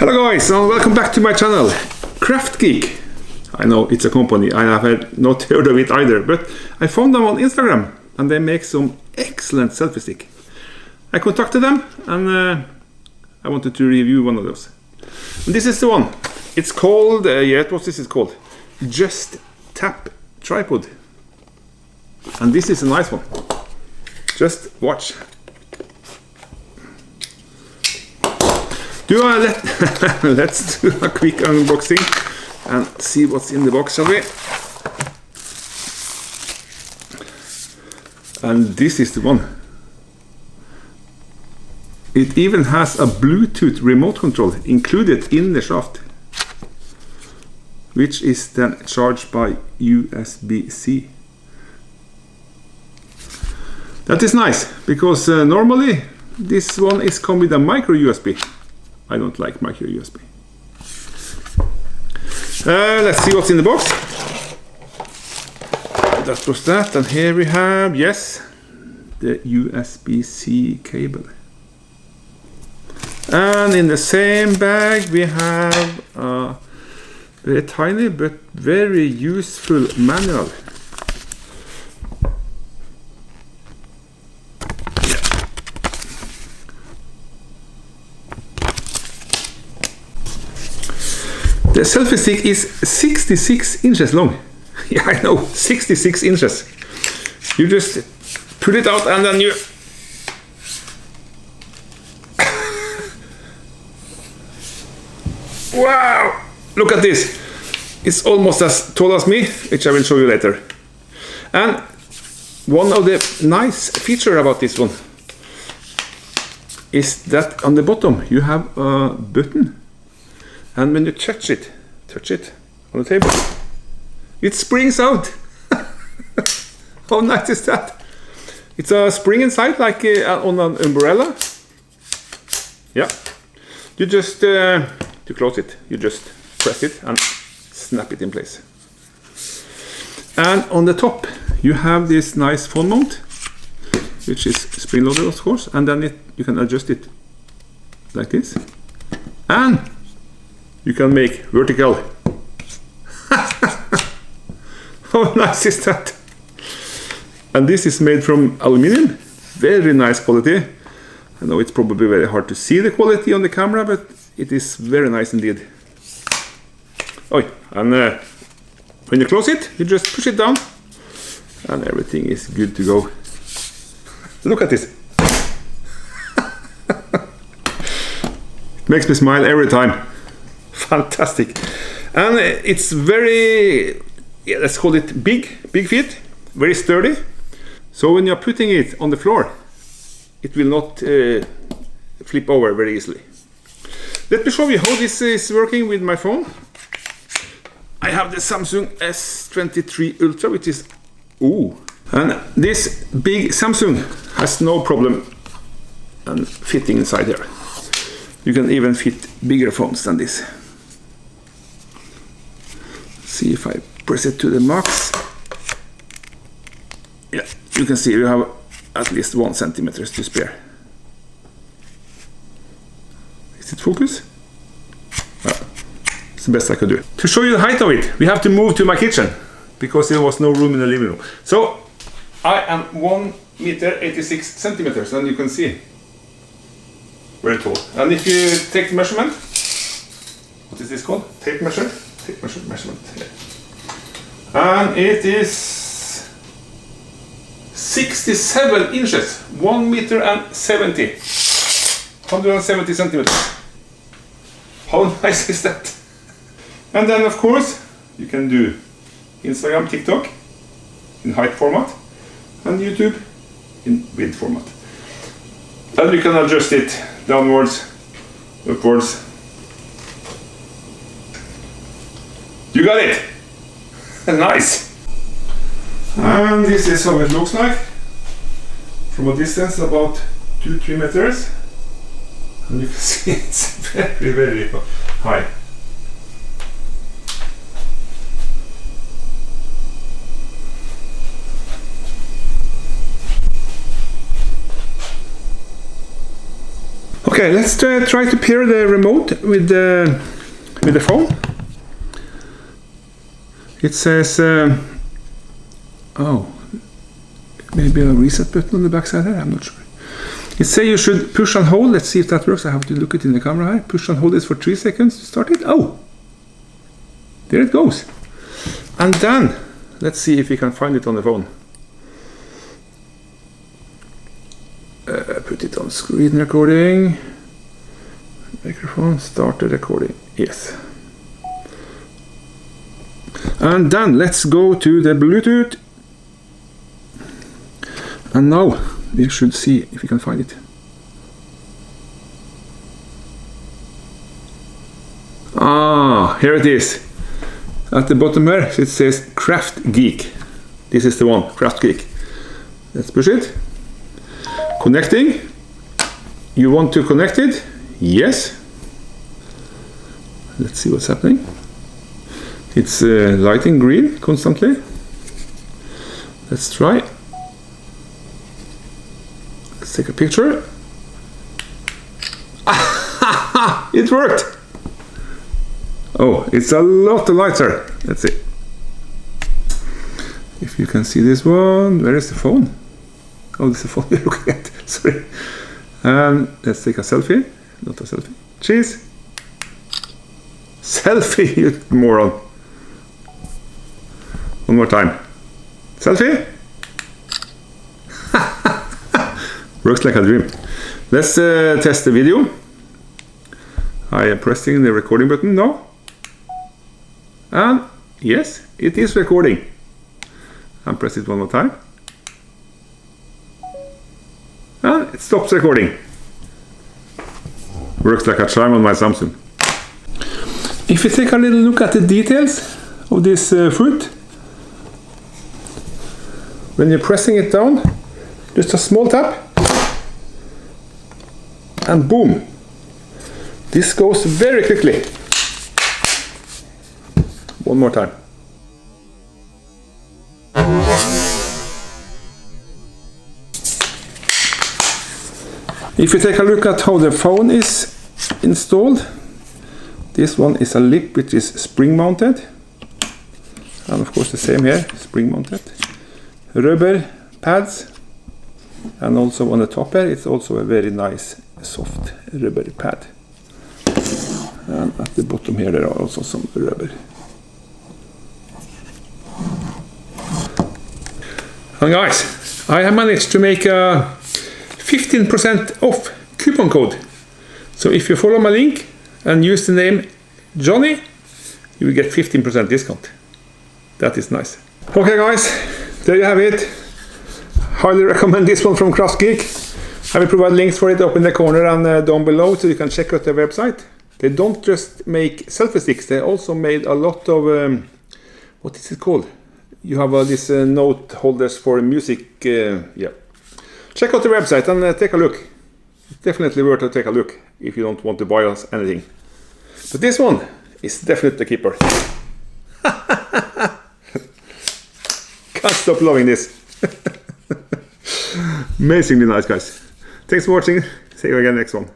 Hello guys, and welcome back to my channel, KraftGeek. I know it's a company, I have not heard of it either, but I found them on Instagram and they make some excellent selfie stick. I contacted them and I wanted to review one of those. And this is the one. It's called, what this is called? Just Tap Tripod. And this is a nice one. Just watch. Let's do a quick unboxing and see what's in the box, shall we? And this is the one. It even has a Bluetooth remote control included in the shaft, which is then charged by USB-C. That is nice, because normally this one is come with a micro USB. I don't like micro USB. Let's see what's in the box. That was that, and here we have, yes, the USB-C cable. And in the same bag we have a very tiny but very useful manual. The selfie stick is 66 inches long. Yeah, I know, 66 inches. You just put it out and then you... Wow! Look at this. It's almost as tall as me, which I will show you later. And one of the nice features about this one is that on the bottom you have a button. And when you touch it on the table, it springs out. How nice is that? It's a spring inside, like on an umbrella. Yeah. You just, to close it, you just press it and snap it in place. And on the top, you have this nice phone mount, which is spring loaded, of course, and then you can adjust it like this. And you can make vertical. How nice is that? And this is made from aluminum. Very nice quality. I know it's probably very hard to see the quality on the camera, but it is very nice indeed. Oh, and when you close it, you just push it down and everything is good to go. Look at this. It makes me smile every time. Fantastic. And it's very, let's call it big feet, very sturdy. So when you're putting it on the floor, it will not flip over very easily. Let me show you how this is working with my phone. I have the Samsung S23 Ultra, which is, and this big Samsung has no problem fitting inside here. You can even fit bigger phones than this. See if I press it to the max. Yeah, you can see you have at least 1 centimeter to spare. Is it focus? It's the best I could do. To show you the height of it, we have to move to my kitchen because there was no room in the living room. So I am 1 meter 86 centimeters, and you can see very tall. And if you take the measurement, what is this called? Tape measure? Tape measurement. Yeah. And it is 67 inches, 1 meter and 70. 170 centimeters. How nice is that? And then of course you can do Instagram, TikTok in height format and YouTube in width format. And you can adjust it downwards, upwards. You got it! Nice! And this is how it looks like from a distance about 2-3 meters. And you can see it's very, very high. Okay, let's try to pair the remote with the phone. It says, oh, maybe a reset button on the back side there, I'm not sure. It says you should push and hold. Let's see if that works. I have to look it in the camera here. Push and hold this for 3 seconds to start it. Oh, there it goes. And then, let's see if we can find it on the phone. Put it on screen recording. Microphone, start the recording. Yes. And then let's go to the Bluetooth. And now we should see if we can find it. Ah, here it is. At the bottom here it says KraftGeek. This is the one, KraftGeek. Let's push it. Connecting. You want to connect it? Yes. Let's see what's happening. It's lighting green constantly. Let's try. Let's take a picture. It worked! Oh, it's a lot lighter. Let's see. If you can see this one. Where is the phone? Oh, this is the phone you're looking at. Sorry. And let's take a selfie. Not a selfie. Cheese. Selfie, you moron. One more time. Selfie. Works like a dream. Let's test the video. I am pressing the recording button now. And yes, it is recording. And press it one more time. And it stops recording. Works like a charm on my Samsung. If you take a little look at the details of this foot, when you're pressing it down, just a small tap, and boom, this goes very quickly. One more time. If you take a look at how the phone is installed, this one is a lip which is spring mounted, and of course the same here, spring mounted. Rubber pads, and also on the top here it's also a very nice soft rubber pad. And at the bottom here there are also some rubber. And guys, I have managed to make a 15% off coupon code. So if you follow my link and use the name Johnny, you will get 15% discount. That is nice. Okay guys, there you have it. Highly recommend this one from KraftGeek. I will provide links for it up in the corner and down below so you can check out their website. They don't just make selfie sticks, they also made a lot of, what is it called? You have this note holders for music, yeah. Check out the website and take a look. It's definitely worth to take a look if you don't want to buy us anything. But this one is definitely a keeper. Can't stop loving this. Amazingly nice, guys. Thanks for watching. See you again next one.